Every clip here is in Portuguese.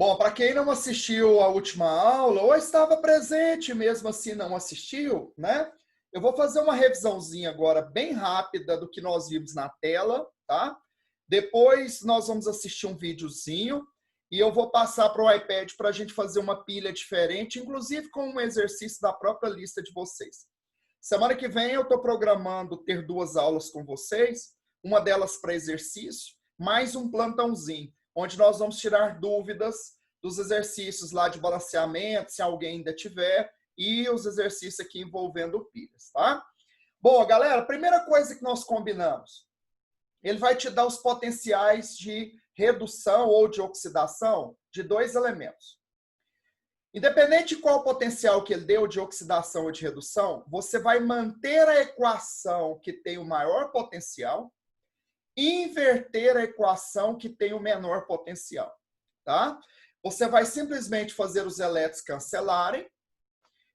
Bom, para quem não assistiu a última aula, ou estava presente mesmo assim não assistiu, né? Eu vou fazer uma revisãozinha agora bem rápida do que nós vimos na tela, tá? Depois nós vamos assistir um videozinho e eu vou passar para o iPad para a gente fazer uma pilha diferente, inclusive com um exercício da própria lista de vocês. Semana que vem eu estou programando ter 2 aulas com vocês, uma delas para exercício, mais um plantãozinho, onde nós vamos tirar dúvidas dos exercícios lá de balanceamento, se alguém ainda tiver, e os exercícios aqui envolvendo pilhas, tá? Bom, galera, a primeira coisa que nós combinamos, ele vai te dar os potenciais de redução ou de oxidação de 2 elementos. Independente de qual potencial que ele deu de oxidação ou de redução, você vai manter a equação que tem o maior potencial e inverter a equação que tem o menor potencial, tá? Você vai simplesmente fazer os elétrons cancelarem.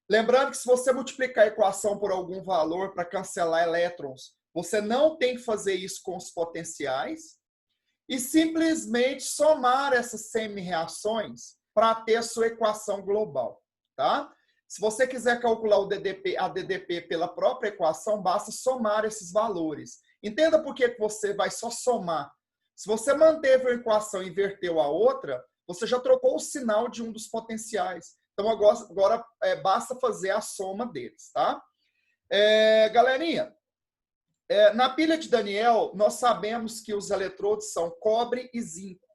Lembrando que se você multiplicar a equação por algum valor para cancelar elétrons, você não tem que fazer isso com os potenciais e simplesmente somar essas semi-reações para ter a sua equação global, tá? Se você quiser calcular a DDP pela própria equação, basta somar esses valores. Entenda por que você vai só somar. Se você manteve a equação e inverteu a outra, você já trocou o sinal de um dos potenciais. Então, agora basta fazer a soma deles, tá? Galerinha, na pilha de Daniel, nós sabemos que os eletrodos são cobre e zinco.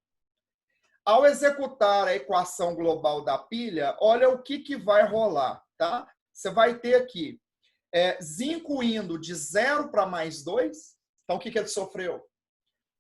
Ao executar a equação global da pilha, olha o que vai rolar, tá? Você vai ter aqui zinco indo de 0 para mais 2. Então, o que ele sofreu?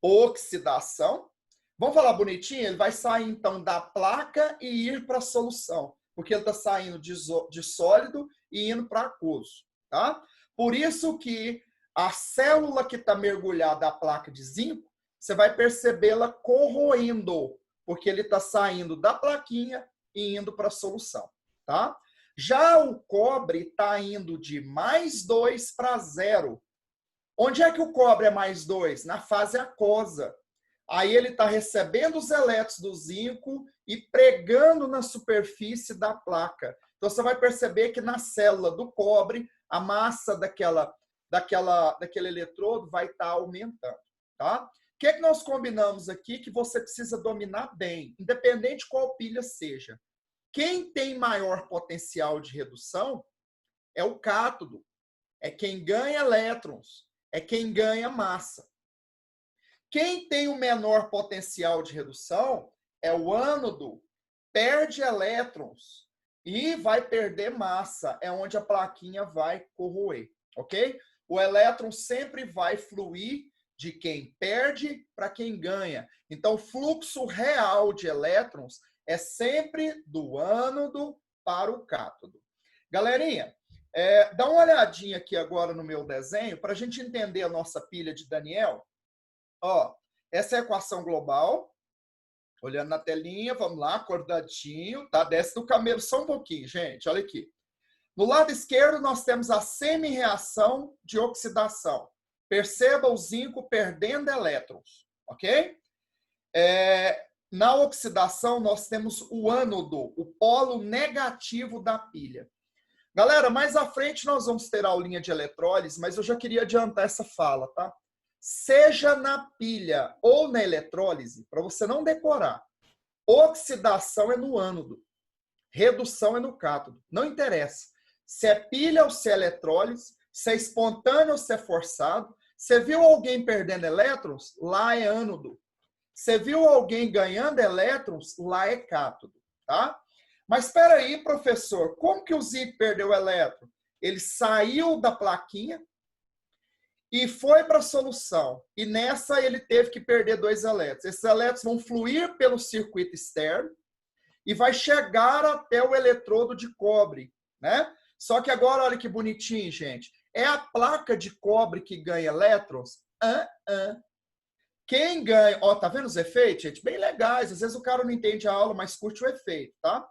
Oxidação. Vamos falar bonitinho? Ele vai sair, então, da placa e ir para a solução. Porque ele está saindo de sólido e indo para aquoso, tá? Por isso que a célula que está mergulhada na placa de zinco, você vai percebê-la corroendo, porque ele está saindo da plaquinha e indo para a solução, tá? Já o cobre está indo de mais 2 para 0. Onde é que o cobre é mais 2? Na fase aquosa. Aí ele está recebendo os elétrons do zinco e pregando na superfície da placa. Então você vai perceber que na célula do cobre, a massa daquele eletrodo vai estar aumentando, tá? O que nós combinamos aqui que você precisa dominar bem, independente qual pilha seja. Quem tem maior potencial de redução é o cátodo, é quem ganha elétrons, é quem ganha massa. Quem tem o menor potencial de redução é o ânodo, perde elétrons e vai perder massa, é onde a plaquinha vai corroer, ok? O elétron sempre vai fluir de quem perde para quem ganha. Então, o fluxo real de elétrons é sempre do ânodo para o cátodo. Galerinha, dá uma olhadinha aqui agora no meu desenho para a gente entender a nossa pilha de Daniel. Ó, essa é a equação global. Olhando na telinha, vamos lá, acordadinho, tá? Desce do camelo só um pouquinho, gente, olha aqui. No lado esquerdo, nós temos a semi-reação de oxidação. Perceba o zinco perdendo elétrons, ok? Na oxidação, nós temos o ânodo, o polo negativo da pilha. Galera, mais à frente nós vamos ter a aulinha de eletrólise, mas eu já queria adiantar essa fala, tá? Seja na pilha ou na eletrólise, para você não decorar, oxidação é no ânodo, redução é no cátodo. Não interessa se é pilha ou se é eletrólise, se é espontâneo ou se é forçado. Você viu alguém perdendo elétrons? Lá é ânodo. Você viu alguém ganhando elétrons? Lá é cátodo, tá? Mas espera aí, professor, como que o zinco perdeu o elétron? Ele saiu da plaquinha e foi para a solução. E nessa ele teve que perder 2 elétrons. Esses elétrons vão fluir pelo circuito externo e vai chegar até o eletrodo de cobre, né? Só que agora, olha que bonitinho, gente. É a placa de cobre que ganha elétrons? Quem ganha... Ó, tá vendo os efeitos, gente? Bem legais. Às vezes o cara não entende a aula, mas curte o efeito, tá?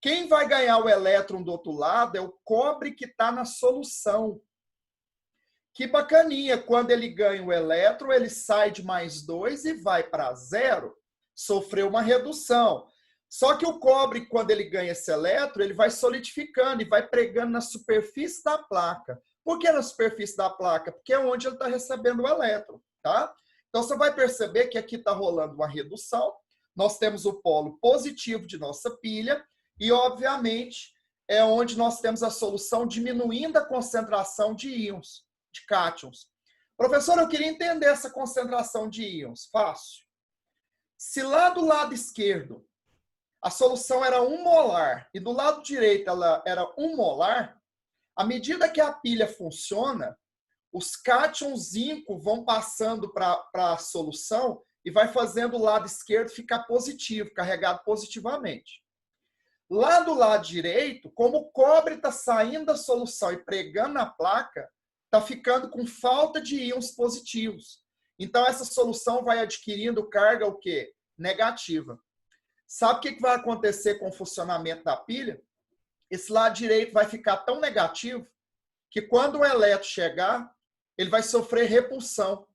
Quem vai ganhar o elétron do outro lado é o cobre que está na solução. Que bacaninha. Quando ele ganha o elétron, ele sai de mais 2 e vai para 0. Sofreu uma redução. Só que o cobre, quando ele ganha esse elétron, ele vai solidificando e vai pregando na superfície da placa. Por que na superfície da placa? Porque é onde ele está recebendo o elétron, tá? Então, você vai perceber que aqui está rolando uma redução. Nós temos o polo positivo de nossa pilha e, obviamente, é onde nós temos a solução diminuindo a concentração de íons, de cátions. Professor, eu queria entender essa concentração de íons. Fácil. Se lá do lado esquerdo a solução era 1 molar e do lado direito ela era 1 molar, à medida que a pilha funciona, os cátions zinco vão passando para a solução e vai fazendo o lado esquerdo ficar positivo, carregado positivamente. Lá do lado direito, como o cobre está saindo da solução e pregando na placa, está ficando com falta de íons positivos. Então, essa solução vai adquirindo carga o quê? Negativa. Sabe o que vai acontecer com o funcionamento da pilha? Esse lado direito vai ficar tão negativo que quando o elétron chegar, ele vai sofrer repulsão.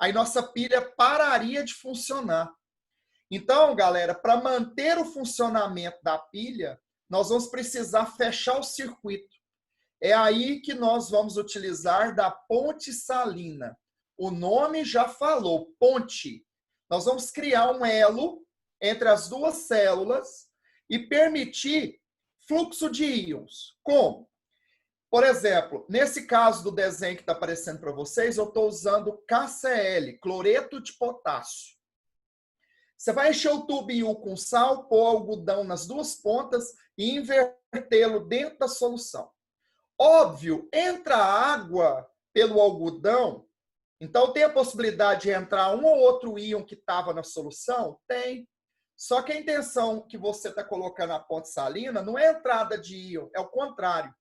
Aí nossa pilha pararia de funcionar. Então, galera, para manter o funcionamento da pilha, nós vamos precisar fechar o circuito. É aí que nós vamos utilizar da ponte salina. O nome já falou, ponte. Nós vamos criar um elo entre as duas células e permitir fluxo de íons. Como? Por exemplo, nesse caso do desenho que está aparecendo para vocês, eu estou usando KCl, cloreto de potássio. Você vai encher o tubo com sal, pôr algodão nas duas pontas e invertê-lo dentro da solução. Óbvio, entra água pelo algodão, então tem a possibilidade de entrar um ou outro íon que estava na solução? Tem. Só que a intenção que você está colocando na ponte salina não é entrada de íon, é o contrário.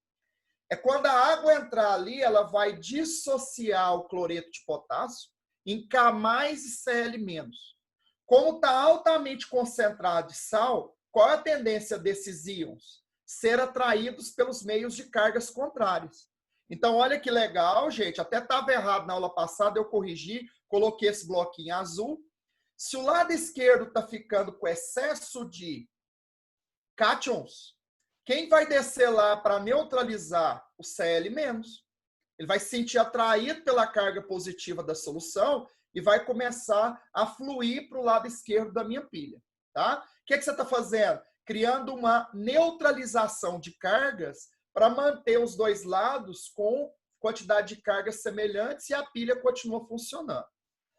É quando a água entrar ali, ela vai dissociar o cloreto de potássio em K+ e Cl-. Como está altamente concentrado de sal, qual é a tendência desses íons? Ser atraídos pelos meios de cargas contrárias. Então, olha que legal, gente. Até estava errado na aula passada, eu corrigi, coloquei esse bloquinho azul. Se o lado esquerdo está ficando com excesso de cátions, quem vai descer lá para neutralizar o Cl-? Ele vai se sentir atraído pela carga positiva da solução e vai começar a fluir para o lado esquerdo da minha pilha. Tá? O que você está fazendo? Criando uma neutralização de cargas para manter os dois lados com quantidade de cargas semelhantes e a pilha continua funcionando.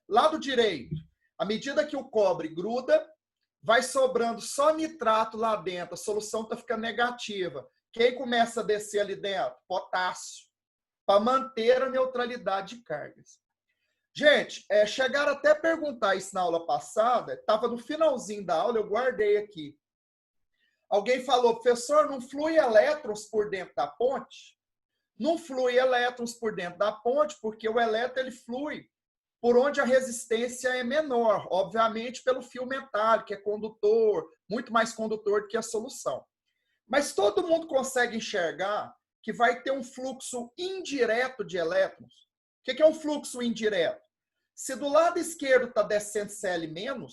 Lado direito, à medida que o cobre gruda, vai sobrando só nitrato lá dentro, a solução está ficando negativa. Quem começa a descer ali dentro? Potássio, para manter a neutralidade de cargas. Gente, chegaram até a perguntar isso na aula passada, estava no finalzinho da aula, eu guardei aqui. Alguém falou, professor, não flui elétrons por dentro da ponte? Não flui elétrons por dentro da ponte, porque o elétron ele flui por onde a resistência é menor, obviamente pelo fio metálico, que é condutor, muito mais condutor do que a solução. Mas todo mundo consegue enxergar que vai ter um fluxo indireto de elétrons. O que é um fluxo indireto? Se do lado esquerdo está descendo Cl-,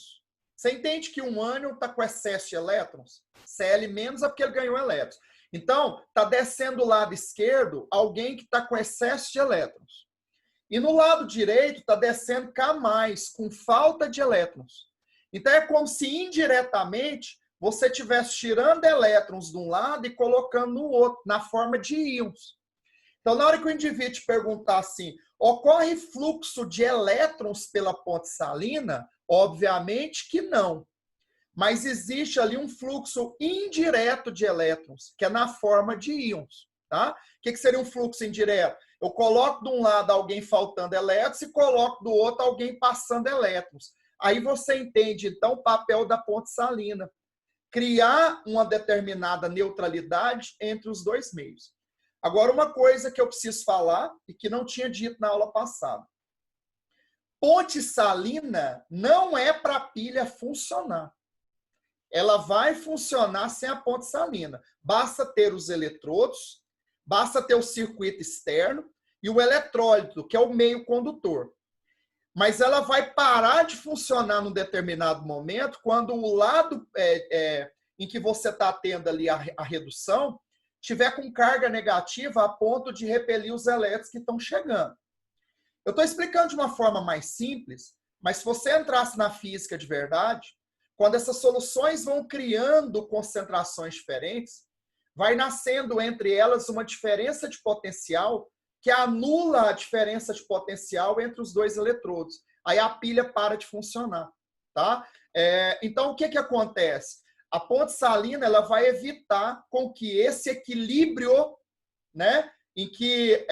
você entende que um ânion está com excesso de elétrons? Cl- é porque ele ganhou elétrons. Então, está descendo do lado esquerdo alguém que está com excesso de elétrons. E no lado direito está descendo K+, com falta de elétrons. Então, é como se indiretamente você estivesse tirando elétrons de um lado e colocando no outro, na forma de íons. Então, na hora que o indivíduo te perguntar assim, ocorre fluxo de elétrons pela ponte salina? Obviamente que não. Mas existe ali um fluxo indireto de elétrons, que é na forma de íons. Tá? O que seria um fluxo indireto? Eu coloco de um lado alguém faltando elétrons e coloco do outro alguém passando elétrons. Aí você entende, então, o papel da ponte salina. Criar uma determinada neutralidade entre os dois meios. Agora, uma coisa que eu preciso falar e que não tinha dito na aula passada. Ponte salina não é para a pilha funcionar. Ela vai funcionar sem a ponte salina. Basta ter os eletrodos, basta ter o circuito externo e o eletrólito, que é o meio condutor. Mas ela vai parar de funcionar num determinado momento quando o lado em que você está tendo ali a redução, tiver com carga negativa a ponto de repelir os elétrons que estão chegando. Eu estou explicando de uma forma mais simples, mas se você entrasse na física de verdade, quando essas soluções vão criando concentrações diferentes, vai nascendo entre elas uma diferença de potencial que anula a diferença de potencial entre os dois eletrodos. Aí a pilha para de funcionar. Tá? Então, o que acontece? A ponte salina ela vai evitar com que esse equilíbrio, né, em que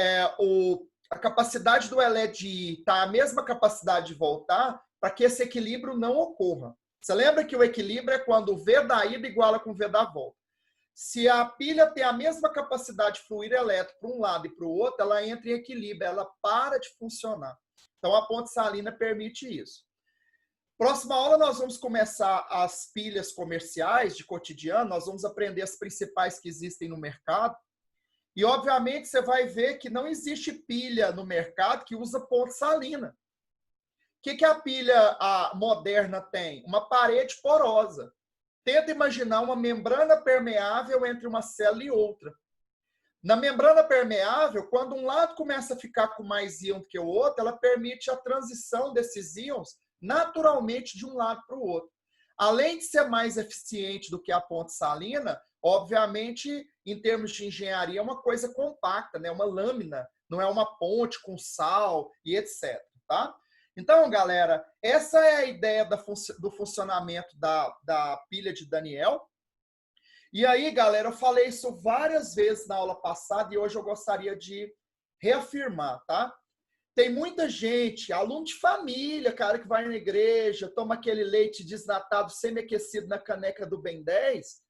a capacidade do elétron de ir está a mesma capacidade de voltar, para que esse equilíbrio não ocorra. Você lembra que o equilíbrio é quando o V da ida iguala com o V da volta. Se a pilha tem a mesma capacidade de fluir elétron para um lado e para o outro, ela entra em equilíbrio, ela para de funcionar. Então, a ponte salina permite isso. Próxima aula, nós vamos começar as pilhas comerciais de cotidiano, nós vamos aprender as principais que existem no mercado. E, obviamente, você vai ver que não existe pilha no mercado que usa ponte salina. O que a pilha moderna tem? Uma parede porosa. Tenta imaginar uma membrana permeável entre uma célula e outra. Na membrana permeável, quando um lado começa a ficar com mais íon do que o outro, ela permite a transição desses íons naturalmente de um lado para o outro. Além de ser mais eficiente do que a ponte salina, obviamente, em termos de engenharia, é uma coisa compacta, né? Uma lâmina, não é uma ponte com sal e etc. Tá? Então, galera, essa é a ideia do funcionamento da pilha de Daniel. E aí, galera, eu falei isso várias vezes na aula passada e hoje eu gostaria de reafirmar, tá? Tem muita gente, aluno de família, cara, que vai na igreja, toma aquele leite desnatado semi-aquecido na caneca do Ben 10,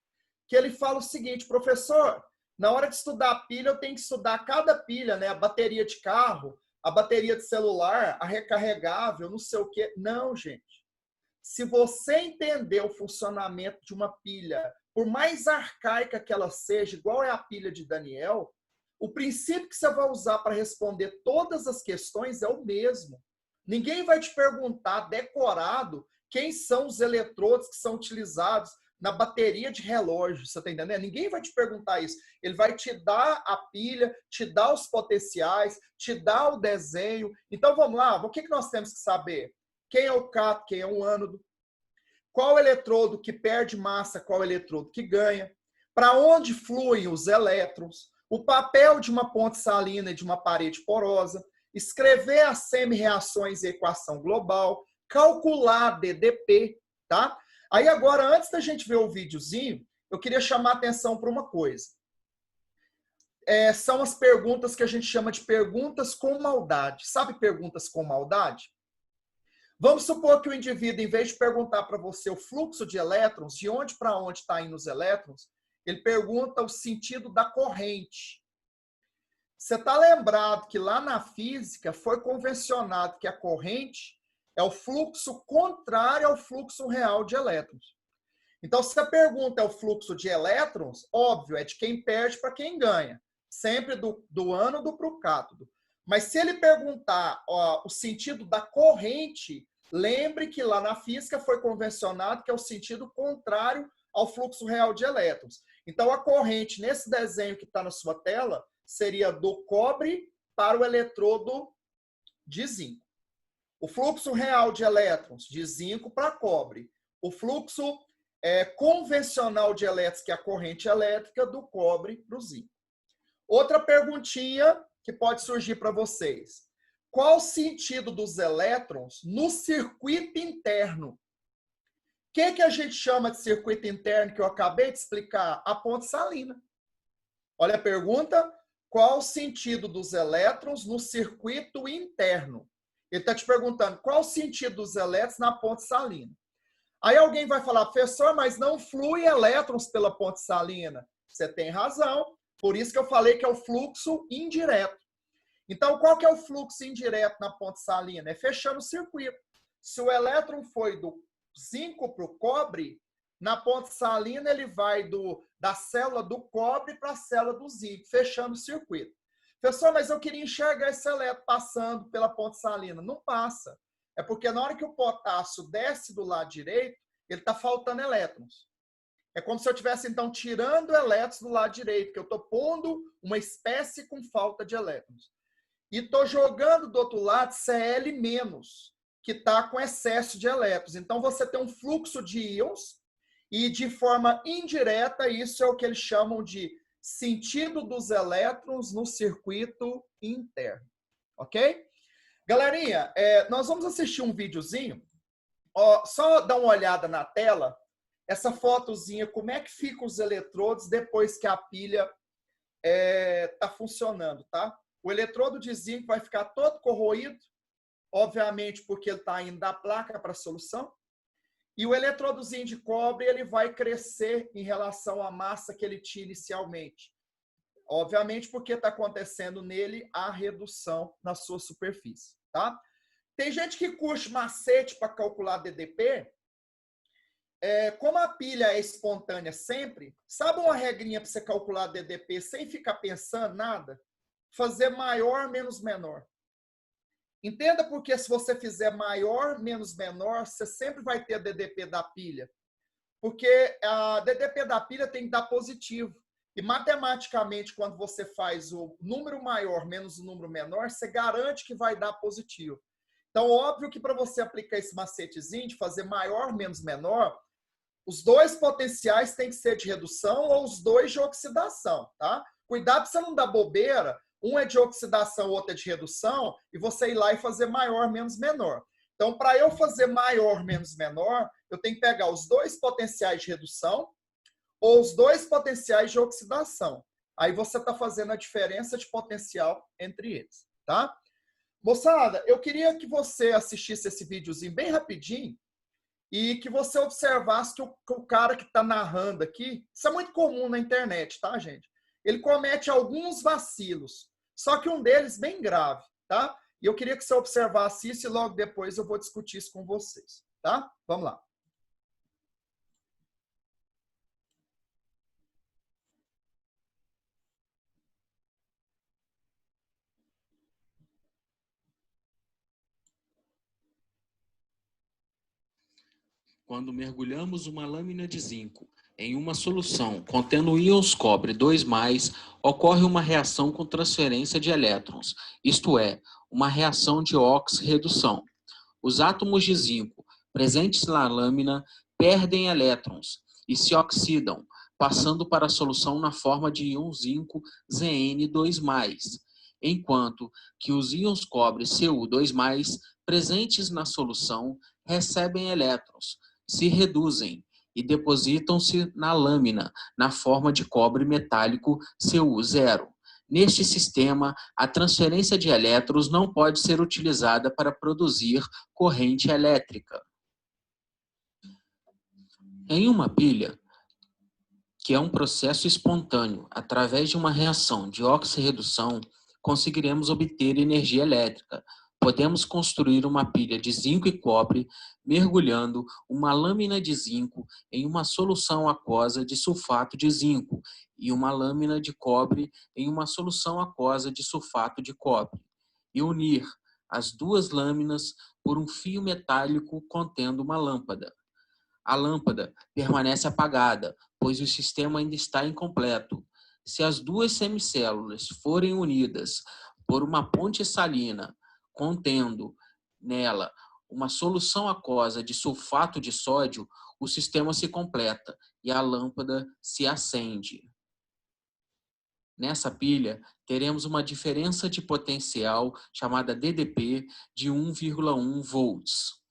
que ele fala o seguinte: professor, na hora de estudar a pilha, eu tenho que estudar cada pilha, né? A bateria de carro, a bateria de celular, a recarregável, não sei o quê. Não, gente. Se você entender o funcionamento de uma pilha, por mais arcaica que ela seja, igual é a pilha de Daniel, o princípio que você vai usar para responder todas as questões é o mesmo. Ninguém vai te perguntar decorado quem são os eletrodos que são utilizados na bateria de relógio, você está entendendo? Ninguém vai te perguntar isso. Ele vai te dar a pilha, te dar os potenciais, te dar o desenho. Então, vamos lá, o que nós temos que saber? Quem é o cátodo, quem é o ânodo? Qual eletrodo que perde massa, qual eletrodo que ganha? Para onde fluem os elétrons? O papel de uma ponte salina e de uma parede porosa? Escrever as semi-reações e equação global? Calcular DDP, tá? Aí agora, antes da gente ver o videozinho, eu queria chamar a atenção para uma coisa. São as perguntas que a gente chama de perguntas com maldade. Sabe perguntas com maldade? Vamos supor que o indivíduo, em vez de perguntar para você o fluxo de elétrons, de onde para onde está indo os elétrons, ele pergunta o sentido da corrente. Você está lembrado que lá na física foi convencionado que a corrente é o fluxo contrário ao fluxo real de elétrons. Então, se a pergunta é o fluxo de elétrons, óbvio, é de quem perde para quem ganha. Sempre do ânodo para o cátodo. Mas se ele perguntar o sentido da corrente, lembre que lá na física foi convencionado que é o sentido contrário ao fluxo real de elétrons. Então, a corrente, nesse desenho que está na sua tela, seria do cobre para o eletrodo de zinco. O fluxo real de elétrons, de zinco para cobre. O fluxo convencional de elétrons, que é a corrente elétrica, do cobre para o zinco. Outra perguntinha que pode surgir para vocês. Qual o sentido dos elétrons no circuito interno? O que a gente chama de circuito interno que eu acabei de explicar? A ponte salina. Olha a pergunta. Qual o sentido dos elétrons no circuito interno? Ele está te perguntando qual o sentido dos elétrons na ponte salina. Aí alguém vai falar, professor, mas não flui elétrons pela ponte salina. Você tem razão. Por isso que eu falei que é o fluxo indireto. Então, qual que é o fluxo indireto na ponte salina? É fechando o circuito. Se o elétron foi do zinco para o cobre, na ponte salina ele vai da célula do cobre para a célula do zinco, fechando o circuito. Professor, mas eu queria enxergar esse elétron passando pela ponte salina. Não passa. É porque na hora que o potássio desce do lado direito, ele está faltando elétrons. É como se eu estivesse, então, tirando elétrons do lado direito, que eu estou pondo uma espécie com falta de elétrons. E estou jogando do outro lado Cl-, que está com excesso de elétrons. Então, você tem um fluxo de íons e, de forma indireta, isso é o que eles chamam de sentido dos elétrons no circuito interno. Ok? Galerinha, nós vamos assistir um videozinho. Ó, só dar uma olhada na tela. Essa fotozinha, como é que ficam os eletrodos depois que a pilha está funcionando, tá? O eletrodo de zinco vai ficar todo corroído, obviamente porque ele está indo da placa para a solução. E o eletrodozinho de cobre ele vai crescer em relação à massa que ele tinha inicialmente. Obviamente porque está acontecendo nele a redução na sua superfície, tá? Tem gente que curte macete para calcular DDP. Como a pilha é espontânea sempre, sabe uma regrinha para você calcular DDP sem ficar pensando nada? Fazer maior menos menor. Entenda porque se você fizer maior menos menor, você sempre vai ter a DDP da pilha. Porque a DDP da pilha tem que dar positivo. E matematicamente, quando você faz o número maior menos o número menor, você garante que vai dar positivo. Então, óbvio que para você aplicar esse macetezinho de fazer maior menos menor, os dois potenciais têm que ser de redução ou os dois de oxidação, tá? Cuidado para você não dar bobeira, um é de oxidação, o outro é de redução, e você ir lá e fazer maior menos menor. Então, para eu fazer maior menos menor, eu tenho que pegar os dois potenciais de redução ou os dois potenciais de oxidação. Aí você está fazendo a diferença de potencial entre eles, tá? Moçada, eu queria que você assistisse esse videozinho bem rapidinho e que você observasse que o cara que está narrando aqui, isso é muito comum na internet, tá, gente? Ele comete alguns vacilos, só que um deles bem grave, tá? E eu queria que você observasse isso e logo depois eu vou discutir isso com vocês, tá? Vamos lá. Quando mergulhamos uma lâmina de zinco em uma solução contendo íons cobre 2+, ocorre uma reação com transferência de elétrons, isto é, uma reação de oxirredução. Os átomos de zinco presentes na lâmina perdem elétrons e se oxidam, passando para a solução na forma de íon zinco Zn2+, enquanto que os íons cobre Cu2+, presentes na solução, recebem elétrons, se reduzem e depositam-se na lâmina na forma de cobre metálico Cu0. Neste sistema, a transferência de elétrons não pode ser utilizada para produzir corrente elétrica. Em uma pilha, que é um processo espontâneo, através de uma reação de oxirredução, conseguiremos obter energia elétrica. Podemos construir uma pilha de zinco e cobre mergulhando uma lâmina de zinco em uma solução aquosa de sulfato de zinco e uma lâmina de cobre em uma solução aquosa de sulfato de cobre, e unir as duas lâminas por um fio metálico contendo uma lâmpada. A lâmpada permanece apagada, pois o sistema ainda está incompleto. Se as duas semicélulas forem unidas por uma ponte salina, contendo nela uma solução aquosa de sulfato de sódio, o sistema se completa e a lâmpada se acende. Nessa pilha, teremos uma diferença de potencial chamada DDP de 1,1 volts.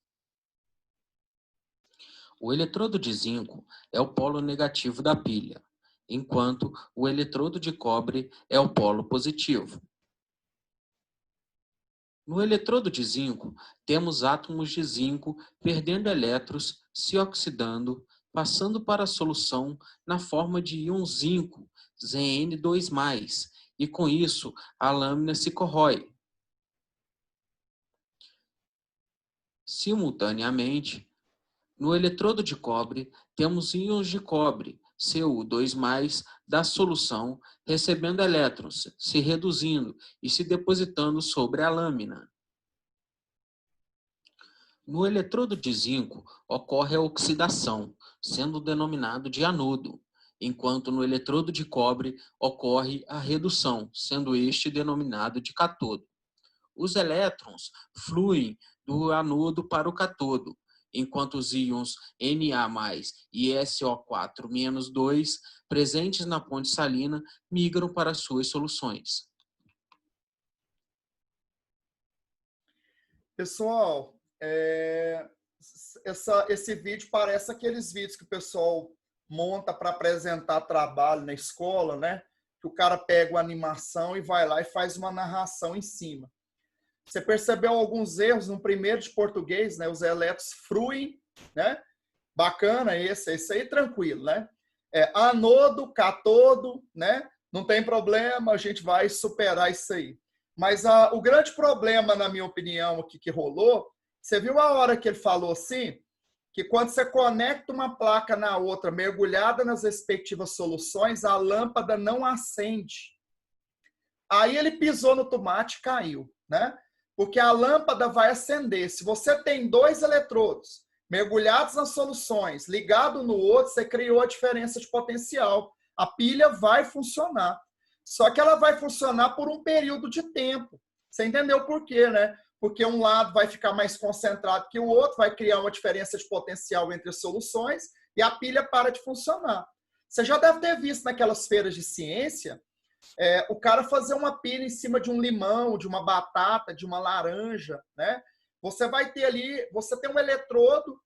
O eletrodo de zinco é o polo negativo da pilha, enquanto o eletrodo de cobre é o polo positivo. No eletrodo de zinco, temos átomos de zinco perdendo elétrons, se oxidando, passando para a solução na forma de íon zinco, Zn2+, e com isso a lâmina se corrói. Simultaneamente, no eletrodo de cobre, temos íons de cobre, Cu2+, da solução, recebendo elétrons, se reduzindo e se depositando sobre a lâmina. No eletrodo de zinco, ocorre a oxidação, sendo denominado de anodo, enquanto no eletrodo de cobre ocorre a redução, sendo este denominado de cátodo. Os elétrons fluem do anodo para o cátodo, enquanto os íons Na+ e SO4-2, presentes na ponte salina, migram para suas soluções. Pessoal, esse vídeo parece aqueles vídeos que o pessoal monta para apresentar trabalho na escola, né? Que o cara pega uma animação e vai lá e faz uma narração em cima. Você percebeu alguns erros no primeiro de português, né? Os elétrons fluem, né? Bacana esse aí tranquilo, né? Anodo, cátodo, né? Não tem problema, a gente vai superar isso aí. Mas o grande problema, na minha opinião, aqui que rolou, você viu a hora que ele falou assim? Que quando você conecta uma placa na outra, mergulhada nas respectivas soluções, a lâmpada não acende. Aí ele pisou no tomate e caiu, né? Porque a lâmpada vai acender. Se você tem 2 eletrodos mergulhados nas soluções, ligado no outro, você criou a diferença de potencial. A pilha vai funcionar. Só que ela vai funcionar por um período de tempo. Você entendeu por quê, né? Porque um lado vai ficar mais concentrado que o outro, vai criar uma diferença de potencial entre as soluções e a pilha para de funcionar. Você já deve ter visto naquelas feiras de ciência o cara fazer uma pilha em cima de um limão, de uma batata, de uma laranja, né? Você vai ter ali, você tem um eletrodo,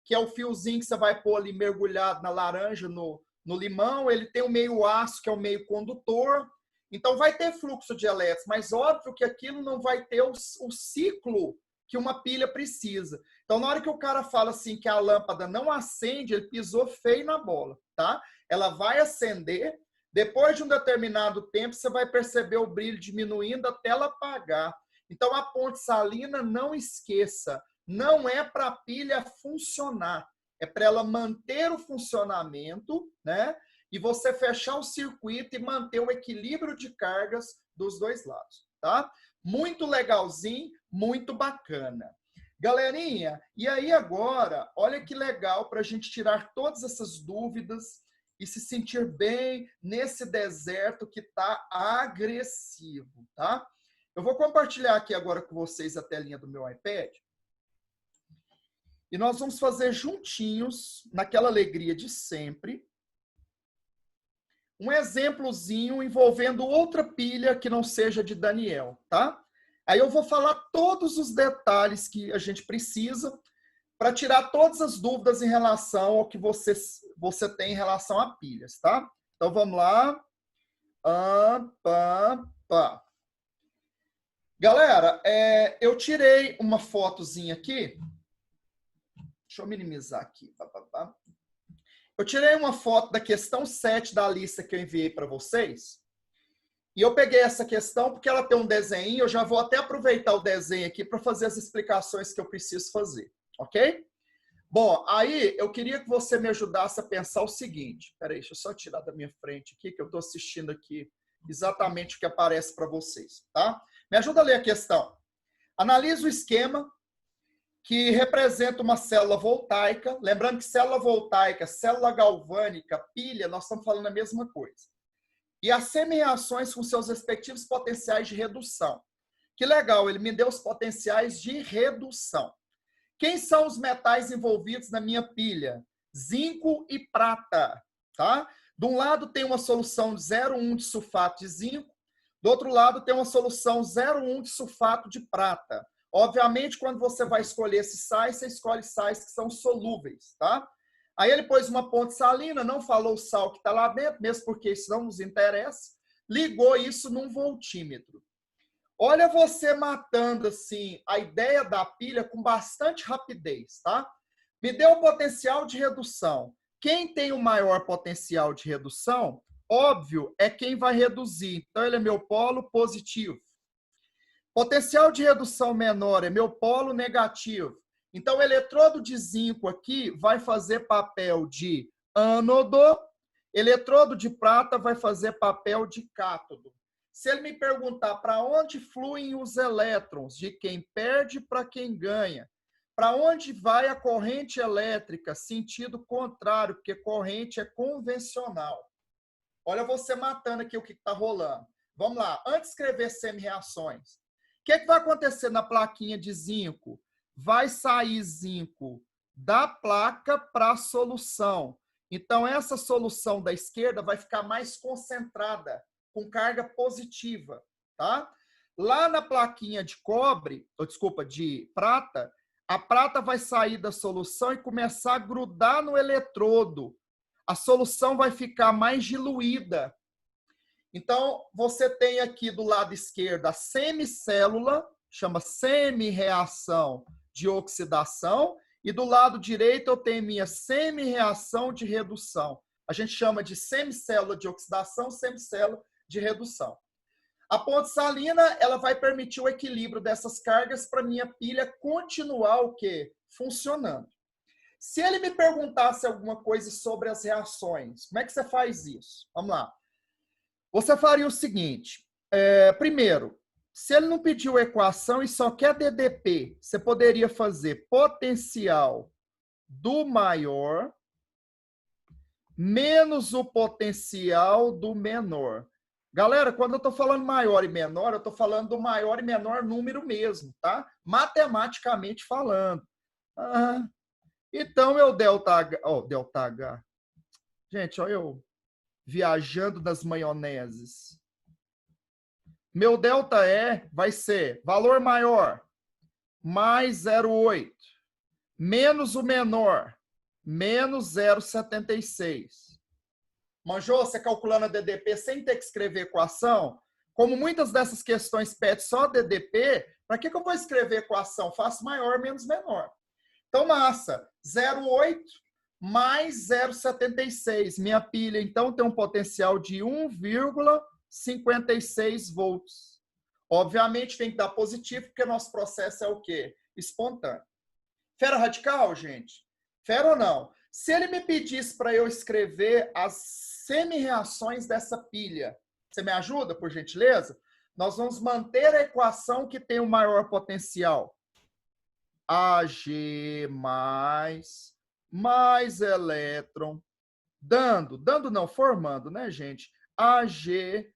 que é o fiozinho que você vai pôr ali mergulhado na laranja, no limão, ele tem o meio aço, que é o meio condutor, então vai ter fluxo de elétrons, mas óbvio que aquilo não vai ter o ciclo que uma pilha precisa. Então, na hora que o cara fala assim que a lâmpada não acende, ele pisou feio na bola, tá? Ela vai acender. Depois de um determinado tempo, você vai perceber o brilho diminuindo até ela apagar. Então, a ponte salina, não esqueça, não é para a pilha funcionar. É para ela manter o funcionamento, né? E você fechar o circuito e manter o equilíbrio de cargas dos dois lados, tá? Muito legalzinho, muito bacana. Galerinha, e aí agora, olha que legal para a gente tirar todas essas dúvidas e se sentir bem nesse deserto que está agressivo, tá? Eu vou compartilhar aqui agora com vocês a telinha do meu iPad. E nós vamos fazer juntinhos, naquela alegria de sempre, um exemplozinho envolvendo outra pilha que não seja de Daniel, tá? Aí eu vou falar todos os detalhes que a gente precisa para tirar todas as dúvidas em relação ao que você tem em relação a pilhas, tá? Então, vamos lá. Galera, eu tirei uma fotozinha aqui. Deixa eu minimizar aqui. Eu tirei uma foto da questão 7 da lista que eu enviei para vocês. E eu peguei essa questão porque ela tem um desenho. Eu já vou até aproveitar o desenho aqui para fazer as explicações que eu preciso fazer. Ok? Bom, aí eu queria que você me ajudasse a pensar o seguinte. Peraí, deixa eu só tirar da minha frente aqui, que eu estou assistindo aqui exatamente o que aparece para vocês, tá? Me ajuda a ler a questão. Analise o esquema que representa uma célula voltaica. Lembrando que célula voltaica, célula galvânica, pilha, nós estamos falando a mesma coisa. E as semi-reações com seus respectivos potenciais de redução. Que legal, ele me deu os potenciais de redução. Quem são os metais envolvidos na minha pilha? Zinco e prata, tá? De um lado tem uma solução de 0,1 de sulfato de zinco, do outro lado tem uma solução 0,1 de sulfato de prata. Obviamente, quando você vai escolher esses sais, você escolhe sais que são solúveis, tá? Aí ele pôs uma ponte salina, não falou o sal que está lá dentro, mesmo porque isso não nos interessa, ligou isso num voltímetro. Olha você matando assim a ideia da pilha com bastante rapidez, tá? Me deu o potencial de redução. Quem tem o maior potencial de redução, óbvio, é quem vai reduzir. Então, ele é meu polo positivo. Potencial de redução menor é meu polo negativo. Então, o eletrodo de zinco aqui vai fazer papel de ânodo, eletrodo de prata vai fazer papel de cátodo. Se ele me perguntar para onde fluem os elétrons, de quem perde para quem ganha, Para onde vai a corrente elétrica? Sentido contrário, porque corrente é convencional. Olha você matando aqui o que está rolando. Vamos lá, antes de escrever semi-reações. O que vai acontecer na plaquinha de zinco? Vai sair zinco da placa para a solução. Então, essa solução da esquerda vai ficar mais concentrada, com carga positiva, tá? Lá na plaquinha de cobre, ou desculpa, de prata, a prata vai sair da solução e começar a grudar no eletrodo. A solução vai ficar mais diluída. Então, você tem aqui do lado esquerdo a semicélula, chama semi-reação de oxidação, e do lado direito eu tenho minha semi-reação de redução. A gente chama de semicélula de oxidação, semicélula de redução. A ponte salina, ela vai permitir o equilíbrio dessas cargas para minha pilha continuar o quê? Funcionando. Se ele me perguntasse alguma coisa sobre as reações, como é que você faz isso? Vamos lá. Você faria o seguinte, primeiro, se ele não pediu equação e só quer DDP, você poderia fazer potencial do maior menos o potencial do menor. Galera, quando eu estou falando maior e menor, eu estou falando do maior e menor número mesmo, tá? Matematicamente falando. Então, meu delta H. Gente, olha eu viajando nas maioneses. Meu delta E vai ser valor maior, mais 0,8, menos o menor, menos 0,76. Manjou? Você calculando a DDP sem ter que escrever equação? Como muitas dessas questões pedem só DDP, para que eu vou escrever equação? Faço maior menos menor. Então, massa, 0,8 mais 0,76. Minha pilha, então, tem um potencial de 1,56 volts. Obviamente, tem que dar positivo, porque nosso processo é o quê? Espontâneo. Fera radical, gente? Fera ou não? Se ele me pedisse para eu escrever as semi-reações dessa pilha, você me ajuda, por gentileza? Nós vamos manter a equação que tem o maior potencial. Ag mais elétron, formando, né, gente? Ag0.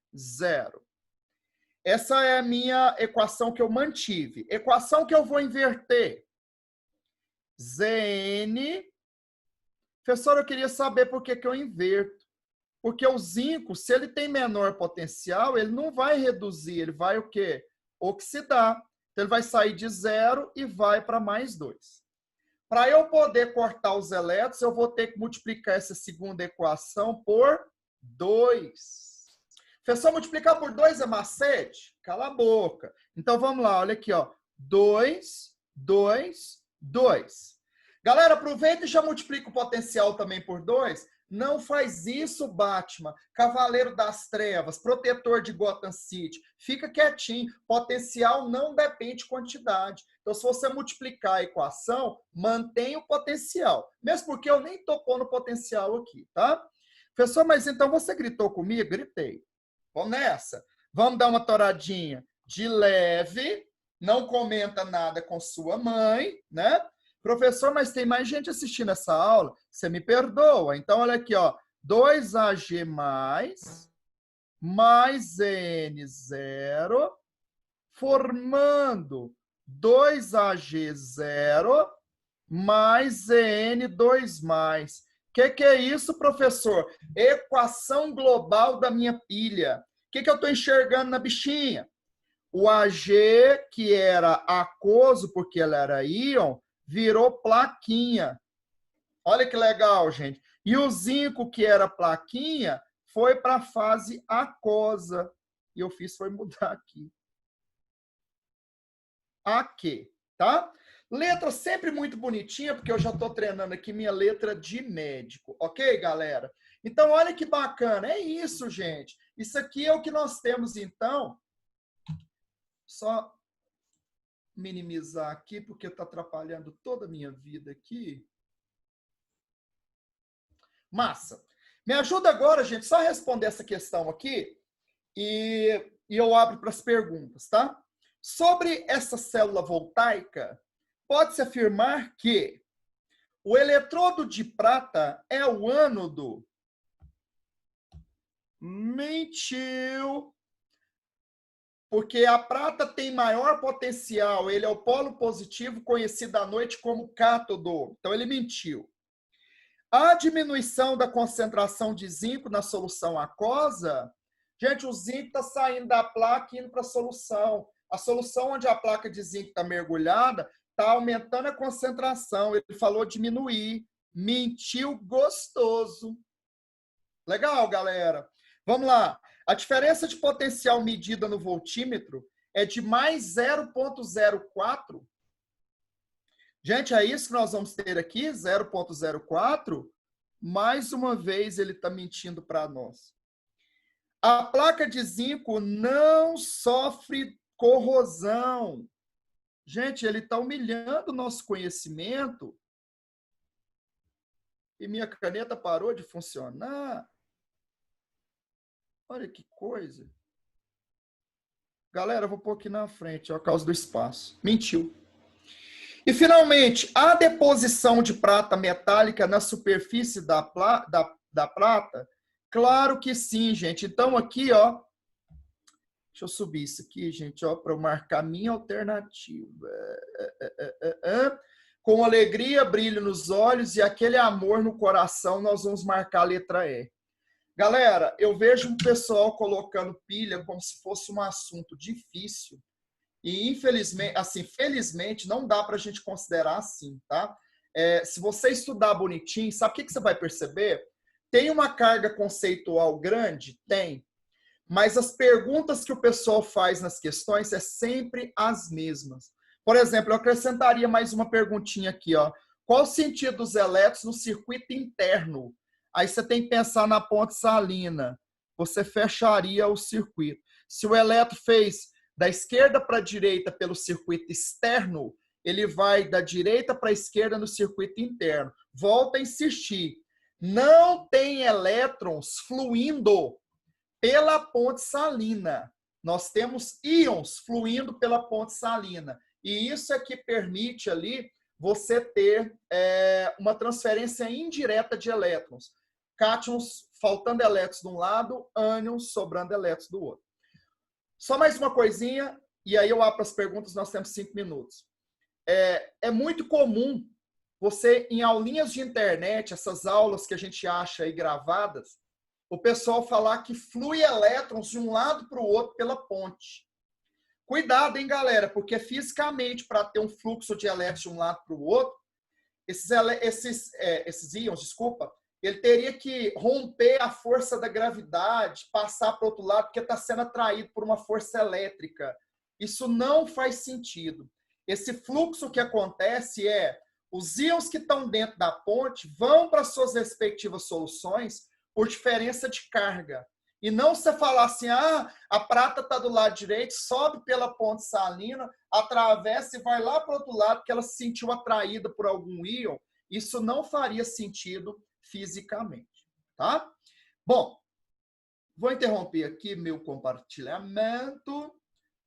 Essa é a minha equação que eu mantive. Equação que eu vou inverter. Zn. Professor, eu queria saber por que eu inverto. Porque o zinco, se ele tem menor potencial, ele não vai reduzir, ele vai o quê? Oxidar. Então, ele vai sair de 0 e vai para mais 2. Para eu poder cortar os elétrons, eu vou ter que multiplicar essa segunda equação por 2. Professor, multiplicar por 2 é macete? Cala a boca. Então, vamos lá, olha aqui, ó. 2, 2, 2. Galera, aproveita e já multiplica o potencial também por 2. Não faz isso, Batman. Cavaleiro das Trevas, protetor de Gotham City. Fica quietinho. Potencial não depende de quantidade. Então, se você multiplicar a equação, mantém o potencial. Mesmo porque eu nem estou pondo potencial aqui, tá? Professor, mas então você gritou comigo? Gritei. Vamos nessa. Vamos dar uma toradinha de leve. Não comenta nada com sua mãe, né? Professor, mas tem mais gente assistindo essa aula? Você me perdoa. Então, olha aqui, ó. 2Ag mais N0, formando 2Ag0 mais N2+. Que é isso, professor? Equação global da minha pilha. O que eu estou enxergando na bichinha? O Ag, que era aquoso, porque ela era íon, virou plaquinha. Olha que legal, gente. E o zinco, que era plaquinha, foi para a fase aquosa. E eu fiz foi mudar aqui. Aqui, tá? Letra sempre muito bonitinha, porque eu já estou treinando aqui minha letra de médico. Ok, galera? Então, olha que bacana. É isso, gente. Isso aqui é o que nós temos, então. Só minimizar aqui, porque está atrapalhando toda a minha vida aqui. Massa. Me ajuda agora, gente, só a responder essa questão aqui e eu abro para as perguntas, tá? Sobre essa célula voltaica, pode-se afirmar que o eletrodo de prata é o ânodo. Mentiu. Porque a prata tem maior potencial, ele é o polo positivo, conhecido à noite como cátodo. Então, ele mentiu. A diminuição da concentração de zinco na solução aquosa, gente, o zinco está saindo da placa e indo para a solução. A solução onde a placa de zinco está mergulhada está aumentando a concentração. Ele falou diminuir. Mentiu gostoso. Legal, galera? Vamos lá. A diferença de potencial medida no voltímetro é de mais 0,04. Gente, é isso que nós vamos ter aqui, 0,04. Mais uma vez, ele está mentindo para nós. A placa de zinco não sofre corrosão. Gente, ele está humilhando o nosso conhecimento. E minha caneta parou de funcionar. Olha que coisa. Galera, eu vou pôr aqui na frente, ó, por causa do espaço. Mentiu. E, finalmente, a deposição de prata metálica na superfície da prata? Claro que sim, gente. Então, aqui, ó. Deixa eu subir isso aqui, gente, ó, para eu marcar minha alternativa. Com alegria, brilho nos olhos e aquele amor no coração, nós vamos marcar a letra E. Galera, eu vejo um pessoal colocando pilha como se fosse um assunto difícil e, infelizmente, assim, felizmente, não dá para a gente considerar assim, tá? Se você estudar bonitinho, sabe o que você vai perceber? Tem uma carga conceitual grande? Tem. Mas as perguntas que o pessoal faz nas questões é sempre as mesmas. Por exemplo, eu acrescentaria mais uma perguntinha aqui, ó. Qual o sentido dos elétrons no circuito interno? Aí você tem que pensar na ponte salina. Você fecharia o circuito. Se o elétron fez da esquerda para a direita pelo circuito externo, ele vai da direita para a esquerda no circuito interno. Volta a insistir. Não tem elétrons fluindo pela ponte salina. Nós temos íons fluindo pela ponte salina. E isso é que permite ali você ter uma transferência indireta de elétrons. Cátions faltando elétrons de um lado, ânions sobrando elétrons do outro. Só mais uma coisinha, e aí eu abro as perguntas, nós temos 5 minutos. É muito comum você, em aulinhas de internet, essas aulas que a gente acha aí gravadas, o pessoal falar que flui elétrons de um lado para o outro pela ponte. Cuidado, hein, galera, porque fisicamente, para ter um fluxo de elétrons de um lado para o outro, esses íons, desculpa, ele teria que romper a força da gravidade, passar para o outro lado, porque está sendo atraído por uma força elétrica. Isso não faz sentido. Esse fluxo que acontece os íons que estão dentro da ponte vão para suas respectivas soluções por diferença de carga. E não você falar assim, a prata está do lado direito, sobe pela ponte salina, atravessa e vai lá para o outro lado porque ela se sentiu atraída por algum íon. Isso não faria sentido fisicamente, tá? Bom, vou interromper aqui meu compartilhamento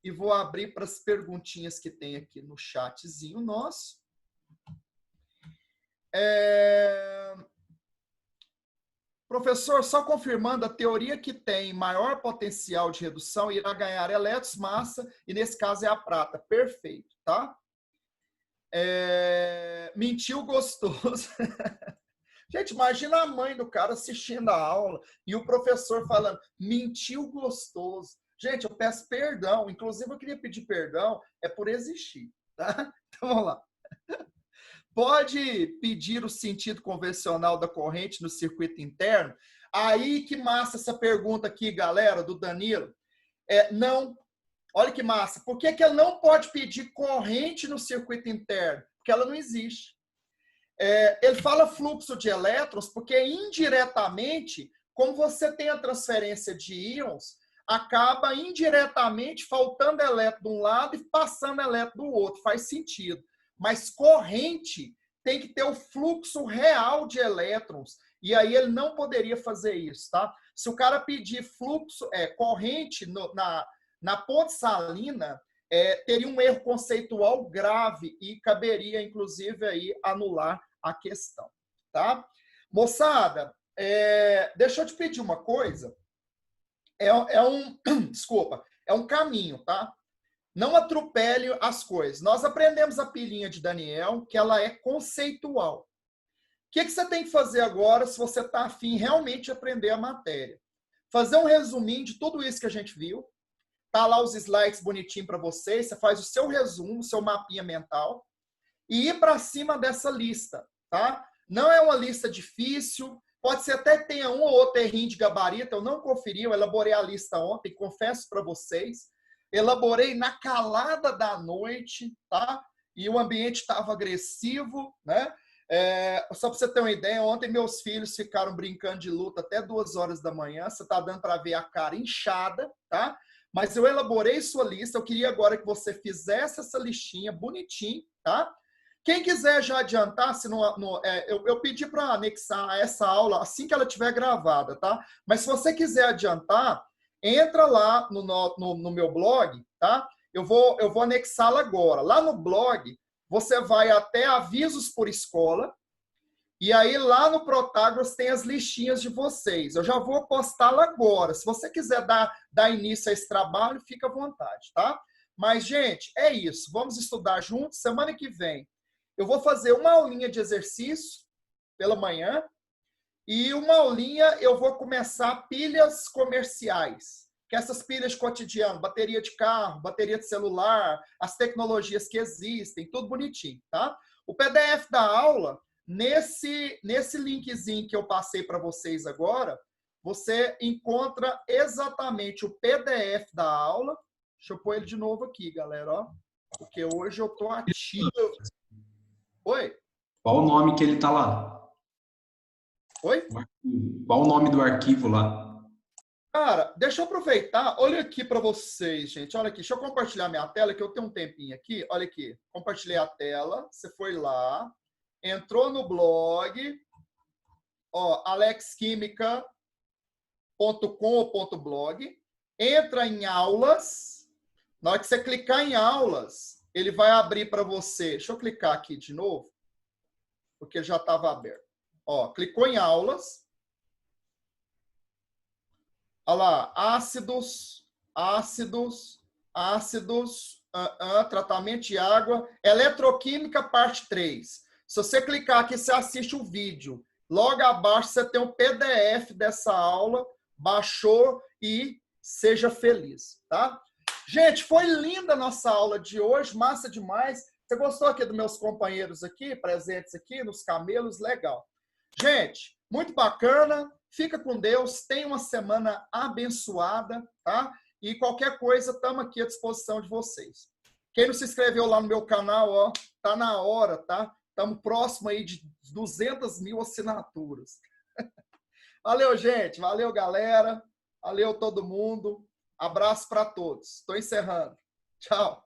e vou abrir para as perguntinhas que tem aqui no chatzinho nosso. Professor, só confirmando, a teoria que tem maior potencial de redução irá ganhar elétrons, massa, e nesse caso é a prata. Perfeito, tá? Mentiu gostoso. Gente, imagina a mãe do cara assistindo a aula e o professor falando, mentiu gostoso. Gente, eu peço perdão. Inclusive, eu queria pedir perdão, por existir, tá? Então, vamos lá. Pode pedir o sentido convencional da corrente no circuito interno? Aí, que massa essa pergunta aqui, galera, do Danilo. Não. Olha que massa. Por que ele não pode pedir corrente no circuito interno? Porque ela não existe. Ele fala fluxo de elétrons porque, indiretamente, como você tem a transferência de íons, acaba indiretamente faltando elétron de um lado e passando elétron do outro. Faz sentido. Mas corrente tem que ter o fluxo real de elétrons. E aí ele não poderia fazer isso, tá? Se o cara pedir fluxo, corrente na ponte salina, teria um erro conceitual grave e caberia, inclusive, aí anular a questão, tá? Moçada, deixa eu te pedir uma coisa. Desculpa, é um caminho, tá? Não atropele as coisas. Nós aprendemos a pilinha de Daniel, que ela é conceitual. O que você tem que fazer agora se você está afim realmente de aprender a matéria? Fazer um resuminho de tudo isso que a gente viu. Tá lá os slides bonitinho para vocês. Você faz o seu resumo, o seu mapinha mental e ir para cima dessa lista, tá? Não é uma lista difícil. Pode ser até que tenha um ou outro errinho de gabarito. Eu não conferi, eu elaborei a lista ontem, confesso para vocês. Elaborei na calada da noite, tá? E o ambiente estava agressivo, né? Só para você ter uma ideia, ontem meus filhos ficaram brincando de luta até 2 horas da manhã. Você está dando para ver a cara inchada, tá? Mas eu elaborei sua lista. Eu queria agora que você fizesse essa listinha bonitinho, tá? Quem quiser já adiantar, eu pedi para anexar essa aula assim que ela estiver gravada, tá? Mas se você quiser adiantar, entra lá no meu blog, tá? Eu vou anexá-la agora. Lá no blog, você vai até avisos por escola, e aí lá no Protágoras tem as listinhas de vocês. Eu já vou postá-la agora. Se você quiser dar início a esse trabalho, fica à vontade, tá? Mas, gente, é isso. Vamos estudar juntos. Semana que vem, eu vou fazer uma aulinha de exercício pela manhã e uma aulinha eu vou começar pilhas comerciais, que essas pilhas cotidianas, bateria de carro, bateria de celular, as tecnologias que existem, tudo bonitinho, tá? O PDF da aula, nesse linkzinho que eu passei para vocês agora, você encontra exatamente o PDF da aula. Deixa eu pôr ele de novo aqui, galera, ó, porque hoje eu tô ativo. Oi? Qual o nome que ele tá lá? Oi? Qual o nome do arquivo lá? Cara, deixa eu aproveitar. Olha aqui para vocês, gente. Olha aqui. Deixa eu compartilhar minha tela, que eu tenho um tempinho aqui. Olha aqui. Compartilhei a tela. Você foi lá. Entrou no blog. Ó, alexquimica.com.blog. Entra em aulas. Na hora que você clicar em aulas, ele vai abrir para você. Deixa eu clicar aqui de novo, porque já estava aberto. Ó, clicou em aulas. Olha lá, ácidos, tratamento de água, eletroquímica, parte 3. Se você clicar aqui, você assiste o vídeo. Logo abaixo, você tem um PDF dessa aula, baixou e seja feliz, tá? Gente, foi linda a nossa aula de hoje, massa demais. Você gostou aqui dos meus companheiros aqui, presentes aqui, nos camelos? Legal. Gente, muito bacana. Fica com Deus. Tenha uma semana abençoada, tá? E qualquer coisa, estamos aqui à disposição de vocês. Quem não se inscreveu lá no meu canal, ó, tá na hora, tá? Estamos próximo aí de 200 mil assinaturas. Valeu, gente. Valeu, galera. Valeu, todo mundo. Abraço para todos. Estou encerrando. Tchau.